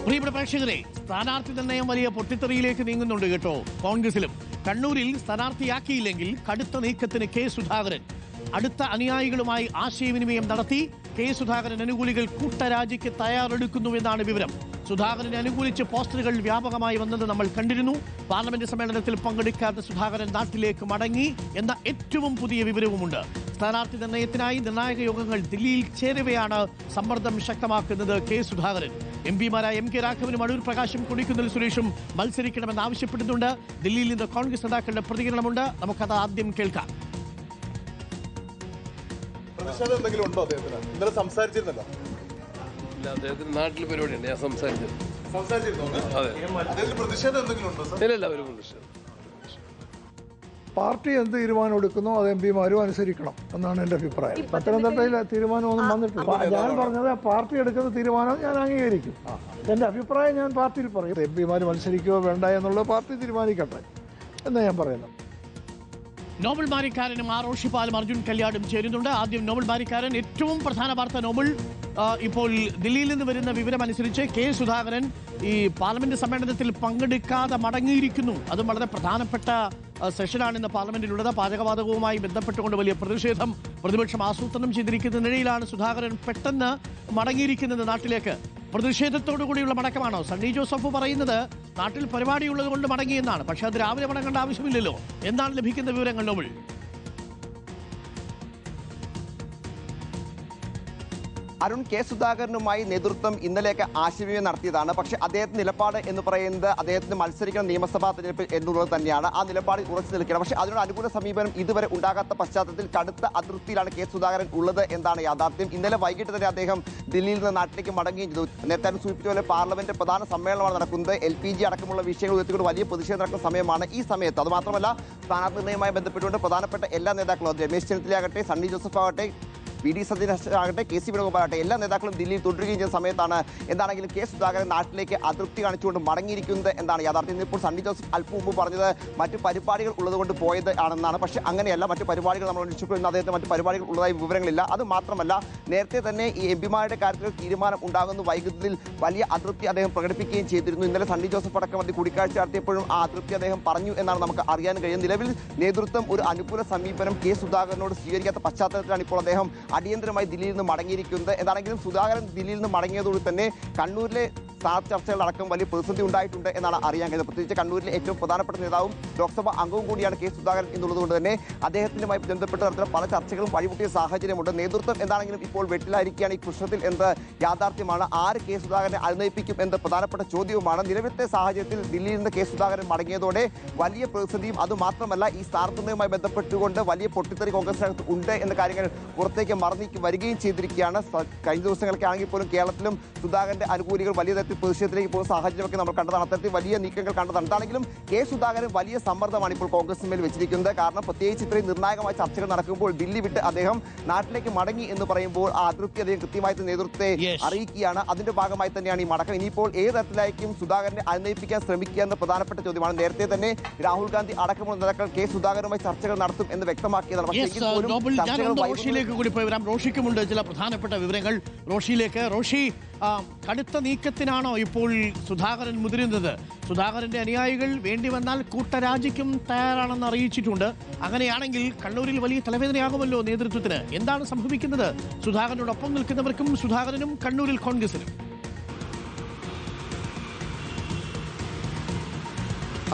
പ്രിയപ്പെട്ട പ്രേക്ഷകരെ, സ്ഥാനാർത്ഥി നിർണയം വലിയ പൊട്ടിത്തെറിയിലേക്ക് നീങ്ങുന്നുണ്ട് കേട്ടോ. കോൺഗ്രസിലും കണ്ണൂരിൽ സ്ഥാനാർത്ഥിയാക്കിയില്ലെങ്കിൽ കടുത്ത നീക്കത്തിന് കെ സുധാകരൻ. അടുത്ത അനുയായികളുമായി ആശയവിനിമയം നടത്തി. കെ സുധാകരൻ അനുകൂലികൾ കൂട്ടരാജിക്ക് തയ്യാറെടുക്കുന്നുവെന്നാണ് വിവരം. സുധാകരനെ അനുകൂലിച്ച് പോസ്റ്ററുകൾ വ്യാപകമായി വന്നത് നമ്മൾ കണ്ടിരുന്നു. പാർലമെന്റ് സമ്മേളനത്തിൽ പങ്കെടുക്കാത്ത സുധാകരൻ നാട്ടിലേക്ക് മടങ്ങി എന്ന ഏറ്റവും പുതിയ വിവരവുമുണ്ട്. സ്ഥാനാർത്ഥി നിർണയത്തിനായി നിർണായക യോഗങ്ങൾ ദില്ലിയിൽ ചേരവെയാണ് സമ്മർദ്ദം ശക്തമാക്കുന്നത് കെ സുധാകരൻ. എംപിമാരായ എം കെ രാഘവനും അടൂർ പ്രകാശും കൊടിക്കുന്നിൽ സുരേഷും മത്സരിക്കണമെന്ന് ആവശ്യപ്പെട്ടിട്ടുണ്ട്. ദില്ലിയിൽ നിന്ന് കോൺഗ്രസ് നേതാക്കളുടെ പ്രതികരണമുണ്ട്. നമുക്കത് ആദ്യം കേൾക്കാം. പ്രതിഷേധം എന്തെങ്കിലും ഉണ്ടോ അദ്ദേഹത്തിന്? ഇന്നലെ സംസാരിച്ചിരുന്നല്ലോ. അദ്ദേഹത്തിന് നാട്ടിൽ പരിപാടിയുണ്ട്, ഞാൻ സംസാരിച്ചിരുന്നു. പ്രതിഷേധം എന്തെങ്കിലും ഉണ്ടോ? ഇല്ല, ഒരു പ്രതിഷേധം. പാർട്ടി എന്ത് തീരുമാനം എടുക്കുന്നോ അത് എംപിമാരും അനുസരിക്കണം എന്നാണ് എൻ്റെ അഭിപ്രായം. പത്തനംതിട്ടയിൽ തീരുമാനമൊന്നും വന്നിട്ടില്ല. ഞാൻ പറഞ്ഞത് പാർട്ടി എടുക്കുന്ന തീരുമാനം ഞാൻ അംഗീകരിക്കും. എൻ്റെ അഭിപ്രായം ഞാൻ പാർട്ടിയിൽ പറയും. എംപിമാർ മത്സരിക്കുകയോ വേണ്ട എന്നുള്ളത് പാർട്ടി തീരുമാനിക്കട്ടെ എന്ന് ഞാൻ പറയുന്നു. നോബൽ മാരിക്കാരനും റോഷിപാലും അർജുൻ കല്യാടും ചേരുന്നുണ്ട്. ആദ്യം നോബൽ മാരിക്കാരൻ. ഏറ്റവും പ്രധാന വാർത്ത നോബൽ, ഇപ്പോൾ ദില്ലിയിൽ നിന്ന് വരുന്ന വിവരമനുസരിച്ച് കെ സുധാകരൻ ഈ പാർലമെന്റ് സമ്മേളനത്തിൽ പങ്കെടുക്കാതെ മടങ്ങിയിരിക്കുന്നു. അതും വളരെ പ്രധാനപ്പെട്ട സെഷനാണ് ഇന്ന് പാർലമെന്റിലുള്ളത്. പാചകവാതകവുമായി ബന്ധപ്പെട്ടുകൊണ്ട് വലിയ പ്രതിഷേധം പ്രതിപക്ഷം ആസൂത്രണം ചെയ്തിരിക്കുന്നതിനിടയിലാണ് സുധാകരൻ പെട്ടെന്ന് മടങ്ങിയിരിക്കുന്നത് നാട്ടിലേക്ക്. പ്രതിഷേധത്തോടു കൂടിയുള്ള മടക്കമാണോ? സണ്ണി ജോസഫ് പറയുന്നത് നാട്ടിൽ പരിപാടിയുള്ളത് കൊണ്ട് മടങ്ങിയെന്നാണ്. പക്ഷെ അത് രാവിലെ മടങ്ങേണ്ട ആവശ്യമില്ലല്ലോ. എന്താണ് ലഭിക്കുന്ന വിവരങ്ങൾ നോബൽ? അരുൺ, കെ സുധാകരനുമായി നേതൃത്വം ഇന്നലെയൊക്കെ ആശയവിനിമയം നടത്തിയതാണ്. പക്ഷേ അദ്ദേഹത്തിന്റെ നിലപാട് എന്ന് പറയുന്നത് അദ്ദേഹത്തിന് മത്സരിക്കണം നിയമസഭാ തെരഞ്ഞെടുപ്പ് എന്നുള്ളത് തന്നെയാണ്. ആ നിലപാടിൽ ഉറച്ചു നിൽക്കണം. പക്ഷേ അതിനോട് അനുകൂല സമീപനം ഇതുവരെ ഉണ്ടാകാത്ത പശ്ചാത്തലത്തിൽ കടുത്ത അതൃപ്തിയിലാണ് കെ സുധാകരൻ ഉള്ളത് എന്നാണ് യാഥാർത്ഥ്യം. ഇന്നലെ വൈകിട്ട് തന്നെ അദ്ദേഹം ദില്ലിയിൽ നിന്ന് നാട്ടിലേക്ക് മടങ്ങുകയും ചെയ്തു. നേരത്തെ സൂചിപ്പിച്ച പോലെ പാർലമെന്റ് പ്രധാന സമ്മേളനമാണ് നടക്കുന്നത്. LPG അടക്കമുള്ള വിഷയങ്ങൾ ഉയർത്തിക്കൊണ്ട് വലിയ പ്രതിഷേധം നടക്കുന്ന സമയമാണ് ഈ സമയത്ത്. അതുമാത്രമല്ല, സ്ഥാനാർത്ഥി നിർണയവുമായി ബന്ധപ്പെട്ടുകൊണ്ട് പ്രധാനപ്പെട്ട എല്ലാ നേതാക്കളും, രമേശ് ചെന്നിത്തലയാകട്ടെ, സണ്ണി ജോസഫ് ആകട്ടെ, PD സതീശൻ ആകട്ടെ, KC വേണുഗോപാലാകട്ടെ, എല്ലാ നേതാക്കളും ദില്ലിയിൽ തുടരുകയും ചെയ്യുന്ന സമയത്താണ് എന്താണെങ്കിലും കെ സുധാകരൻ നാട്ടിലേക്ക് അതൃപ്തി കാണിച്ചുകൊണ്ട് മടങ്ങിയിരിക്കുന്നത് എന്നാണ് യാഥാർത്ഥ്യം. ഇപ്പോൾ സണ്ണി ജോസഫ് അല്പം മുമ്പ് പറഞ്ഞത് മറ്റു പരിപാടികൾ ഉള്ളതുകൊണ്ട് പോയത് ആണെന്നാണ്. പക്ഷേ അങ്ങനെയല്ല. മറ്റു പരിപാടികൾ നമ്മൾ അന്വേഷിച്ചപ്പോൾ അദ്ദേഹത്തിന് മറ്റു പരിപാടികൾ ഉള്ളതായി വിവരങ്ങളില്ല. അത് മാത്രമല്ല, നേരത്തെ തന്നെ ഈ എംപിമാരുടെ കാര്യത്തിൽ തീരുമാനം ഉണ്ടാകുന്ന വൈകുന്നതിൽ വലിയ അതൃപ്തി അദ്ദേഹം പ്രകടിപ്പിക്കുകയും ചെയ്തിരുന്നു. ഇന്നലെ സണ്ണി ജോസഫ് അടക്കം അത് കൂടിക്കാഴ്ച നടത്തിയപ്പോഴും ആ അതൃപ്തി അദ്ദേഹം പറഞ്ഞു എന്നാണ് നമുക്ക് അറിയാൻ കഴിയുന്നത്. നിലവിൽ നേതൃത്വം ഒരു അനുകൂല സമീപനം കെ സുധാകരനോട് സ്വീകരിക്കാത്ത പശ്ചാത്തലത്തിലാണ് ഇപ്പോൾ അദ്ദേഹം അടിയന്തരമായി ദില്ലിയിൽ നിന്ന് മടങ്ങിയിരിക്കുന്നത്. എന്താണെങ്കിലും സുധാകരൻ ദില്ലിയിൽ നിന്ന് മടങ്ങിയതോടെ തന്നെ കണ്ണൂരിലെ ചർച്ചകൾ അടക്കം വലിയ പ്രതിസന്ധി ഉണ്ടായിട്ടുണ്ട് എന്നാണ് അറിയാൻ കഴിയുന്നത്. പ്രത്യേകിച്ച് കണ്ണൂരിലെ ഏറ്റവും പ്രധാനപ്പെട്ട നേതാവും ലോക്സഭാ അംഗവും കൂടിയാണ് കെ സുധാകരൻ എന്നുള്ളതുകൊണ്ട് തന്നെ അദ്ദേഹത്തിനുമായി ബന്ധപ്പെട്ട തരത്തിലുള്ള പല ചർച്ചകളും വഴിമുട്ടിയ സാഹചര്യമുണ്ട്. നേതൃത്വം എന്താണെങ്കിലും ഇപ്പോൾ വെട്ടിലായിരിക്കുകയാണ് ഈ പ്രശ്നത്തിൽ എന്ന് യാഥാർത്ഥ്യമാണ്. ആര് കെ സുധാകരനെ അനുനയിപ്പിക്കും എന്ന പ്രധാനപ്പെട്ട ചോദ്യവുമാണ്. നിലവിലത്തെ സാഹചര്യത്തിൽ ദില്ലിയിൽ നിന്ന് കെ സുധാകരൻ മടങ്ങിയതോടെ വലിയ പ്രതിസന്ധിയും അതുമാത്രമല്ല ഈ സ്ഥാനാർത്ഥിയുമായി ബന്ധപ്പെട്ടുകൊണ്ട് വലിയ പൊട്ടിത്തെറി കോൺഗ്രസിനകത്ത് ഉണ്ട് എന്ന കാര്യങ്ങൾ പുറത്തേക്ക് മറന്നേക്ക് വരികയും ചെയ്തിരിക്കുകയാണ്. കഴിഞ്ഞ ദിവസങ്ങളൊക്കെ ആണെങ്കിൽ പോലും കേരളത്തിലും സുധാകരന്റെ അനുകൂലികൾ വലിയ തരത്തിൽ പ്രതിഷേധത്തിലേക്ക് പോകുന്ന സാഹചര്യമൊക്കെ നമ്മൾ കണ്ടതാണ്. അത്തരത്തിൽ വലിയ നീക്കങ്ങൾ കണ്ടതാണ്. എന്താണെങ്കിലും കെ സുധാകരൻ വലിയ സമ്മർദ്ദമാണ് ഇപ്പോൾ കോൺഗ്രസിന്മേൽ വെച്ചിരിക്കുന്നത്. കാരണം പ്രത്യേകിച്ച് ഇത്രയും നിർണായകമായ ചർച്ചകൾ നടക്കുമ്പോൾ ദില്ലി വിട്ട് അദ്ദേഹം നാട്ടിലേക്ക് മടങ്ങി എന്ന് പറയുമ്പോൾ ആ അതൃപ്തി അദ്ദേഹം കൃത്യമായിട്ട് നേതൃത്വത്തെ അറിയിക്കുകയാണ്. അതിന്റെ ഭാഗമായി തന്നെയാണ് ഈ മടക്കം. ഇനിയിപ്പോൾ ഏത് തരത്തിലായിരിക്കും സുധാകരനെ അനുനയിപ്പിക്കാൻ ശ്രമിക്കുക എന്ന പ്രധാനപ്പെട്ട ചോദ്യമാണ്. നേരത്തെ തന്നെ രാഹുൽ ഗാന്ധി അടക്കമുള്ള നേതാക്കൾ കെ സുധാകരനുമായി ചർച്ചകൾ നടത്തും എന്ന് വ്യക്തമാക്കിയതാണ്. റോഷിയിലേക്ക് കൂടി പോയി വരാം. റോഷിക്കുമുണ്ട് ചില പ്രധാനപ്പെട്ട വിവരങ്ങൾ. റോഷി, കടുത്ത നീക്കത്തിനാണോ ഇപ്പോൾ സുധാകരൻ മുതിരുന്നത്? സുധാകരന്റെ അനുയായികൾ വേണ്ടി വന്നാൽ കൂട്ടരാജിക്കും തയ്യാറാണെന്ന് അറിയിച്ചിട്ടുണ്ട്. അങ്ങനെയാണെങ്കിൽ കണ്ണൂരിൽ വലിയ തലവേദനയാകുമല്ലോ നേതൃത്വത്തിന്. എന്താണ് സംഭവിക്കുന്നത് സുധാകരനോടൊപ്പം നിൽക്കുന്നവർക്കും സുധാകരനും കണ്ണൂരിൽ കോൺഗ്രസിനും?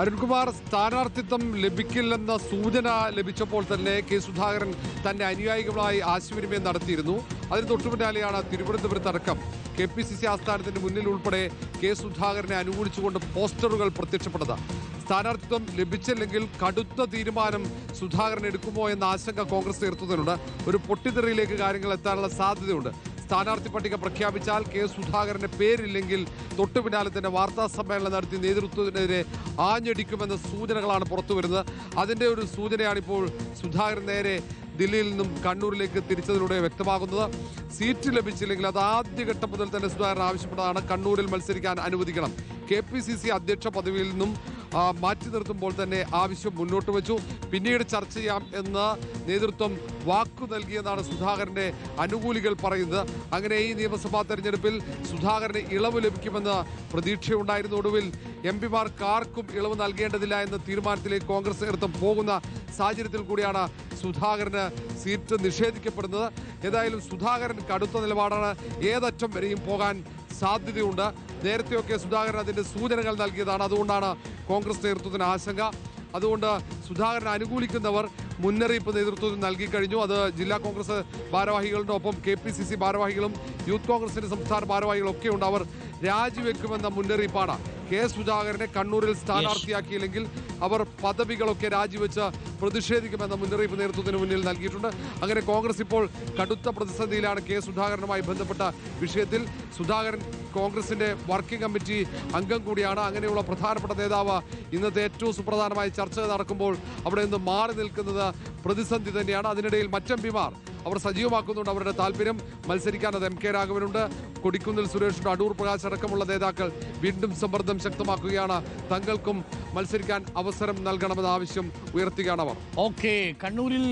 അരുൺകുമാർ, സ്ഥാനാർത്ഥിത്വം ലഭിക്കില്ലെന്ന സൂചന ലഭിച്ചപ്പോൾ തന്നെ കെ സുധാകരൻ തന്റെ അനുയായികളുമായി ആശയവിനിമയം നടത്തിയിരുന്നു. അതിന് തൊട്ടുപിന്നാലെയാണ് തിരുവനന്തപുരത്തടക്കം KPCC ആസ്ഥാനത്തിന് മുന്നിൽ ഉൾപ്പെടെ കെ സുധാകരനെ അനുകൂലിച്ചുകൊണ്ട് പോസ്റ്ററുകൾ പ്രത്യക്ഷപ്പെട്ടത്. സ്ഥാനാർത്ഥിത്വം ലഭിച്ചില്ലെങ്കിൽ കടുത്ത തീരുമാനം സുധാകരൻ എടുക്കുമോ എന്ന ആശങ്ക കോൺഗ്രസ് ഉയർത്തുന്നുണ്ട്. ഒരു പൊട്ടിത്തെറിയിലേക്ക് കാര്യങ്ങൾ എത്താനുള്ള സാധ്യതയുണ്ട്. സ്ഥാനാർത്ഥി പട്ടിക പ്രഖ്യാപിച്ചാൽ കെ സുധാകരന്റെ പേരില്ലെങ്കിൽ തൊട്ടു പിന്നാലെ തന്നെ വാർത്താ സമ്മേളനം നടത്തി നേതൃത്വത്തിനെതിരെ ആഞ്ഞടിക്കുമെന്ന സൂചനകളാണ് പുറത്തു വരുന്നത്. അതിൻ്റെ ഒരു സൂചനയാണ് ഇപ്പോൾ സുധാകരൻ നേരെ ദില്ലിയിൽ നിന്നും കണ്ണൂരിലേക്ക് തിരിച്ചതിലൂടെ വ്യക്തമാകുന്നത്. സീറ്റ് ലഭിച്ചില്ലെങ്കിൽ അത് ആദ്യഘട്ടം മുതൽ തന്നെ സുധാകരൻ ആവശ്യപ്പെട്ടതാണ് കണ്ണൂരിൽ മത്സരിക്കാൻ അനുവദിക്കണം. KPCC അധ്യക്ഷ പദവിയിൽ നിന്നും മാറ്റി നിർത്തുമ്പോൾ തന്നെ ആവശ്യം മുന്നോട്ട് വെച്ചു. പിന്നീട് ചർച്ച ചെയ്യാം എന്ന് നേതൃത്വം വാക്കു നൽകിയെന്നാണ് സുധാകരന്റെ അനുകൂലികൾ പറയുന്നത്. അങ്ങനെ ഈ നിയമസഭാ തെരഞ്ഞെടുപ്പിൽ സുധാകരന് ഇളവ് ലഭിക്കുമെന്ന് പ്രതീക്ഷയുണ്ടായിരുന്നു. ഒടുവിൽ എംപിമാർക്ക് ആർക്കും ഇളവ് നൽകേണ്ടതില്ല എന്ന തീരുമാനത്തിലേക്ക് കോൺഗ്രസ് നേതൃത്വം പോകുന്ന സാഹചര്യത്തിൽ കൂടിയാണ് സുധാകരന് സീറ്റ് നിഷേധിക്കപ്പെടുന്നത്. ഏതായാലും സുധാകരൻ കടുത്ത നിലപാടാണ്, ഏതറ്റം വരെയും പോകാൻ സാധ്യതയുണ്ട്. നേരത്തെയൊക്കെ സുധാകരൻ അതിന്റെ സൂചനകൾ നൽകിയതാണ്. അതുകൊണ്ടാണ് കോൺഗ്രസ് നേതൃത്വത്തിന് ആശങ്ക. അതുകൊണ്ട് സുധാകരനെ അനുകൂലിക്കുന്നവർ മുന്നറിയിപ്പ് നേതൃത്വത്തിന് നൽകിക്കഴിഞ്ഞു. അത് ജില്ലാ കോൺഗ്രസ് ഭാരവാഹികളുടെ ഒപ്പം KPCC ഭാരവാഹികളും യൂത്ത് കോൺഗ്രസിന്റെ സംസ്ഥാന ഭാരവാഹികളും ഒക്കെ ഉണ്ട്. അവർ രാജിവെക്കുമെന്ന മുന്നറിയിപ്പാണ്. സുധാകരനെ കണ്ണൂരിൽ സ്ഥാനാർത്ഥിയാക്കിയില്ലെങ്കിൽ അവർ പദവികളൊക്കെ രാജിവെച്ച് പ്രതിഷേധിക്കുമെന്ന മുന്നറിയിപ്പ് നേതൃത്വത്തിന് മുന്നിൽ നൽകിയിട്ടുണ്ട്. അങ്ങനെ കോൺഗ്രസ് ഇപ്പോൾ കടുത്ത പ്രതിസന്ധിയിലാണ് സുധാകരനുമായി ബന്ധപ്പെട്ട വിഷയത്തിൽ. സുധാകരൻ കോൺഗ്രസിന്റെ വർക്കിംഗ് കമ്മിറ്റി അംഗം കൂടിയാണ്. അങ്ങനെയുള്ള പ്രധാനപ്പെട്ട നേതാവ് ഇന്നത്തെ ഏറ്റവും സുപ്രധാനമായ ചർച്ച നടക്കുമ്പോൾ അവിടെ നിന്ന് മാറി നിൽക്കുന്നത് പ്രതിസന്ധി തന്നെയാണ്. അതിനിടയിൽ മറ്റെംപിമാർ അവർ സജീവമാക്കുന്നുണ്ട് അവരുടെ താല്പര്യം. മത്സരിക്കാൻ അത് MK രാഘവനുണ്ട്, കൊടിക്കുന്നിൽ സുരേഷുണ്ട്, അടൂർ പ്രകാശ് അടക്കമുള്ള നേതാക്കൾ വീണ്ടും സമ്മർദ്ദം ശക്തമാക്കുകയാണ്. തങ്ങൾക്കും മത്സരിക്കാൻ അവസരം നൽകണമെന്ന ആവശ്യം ഉയർത്തുകയാണ് അവർ. ഓക്കെ, കണ്ണൂരിൽ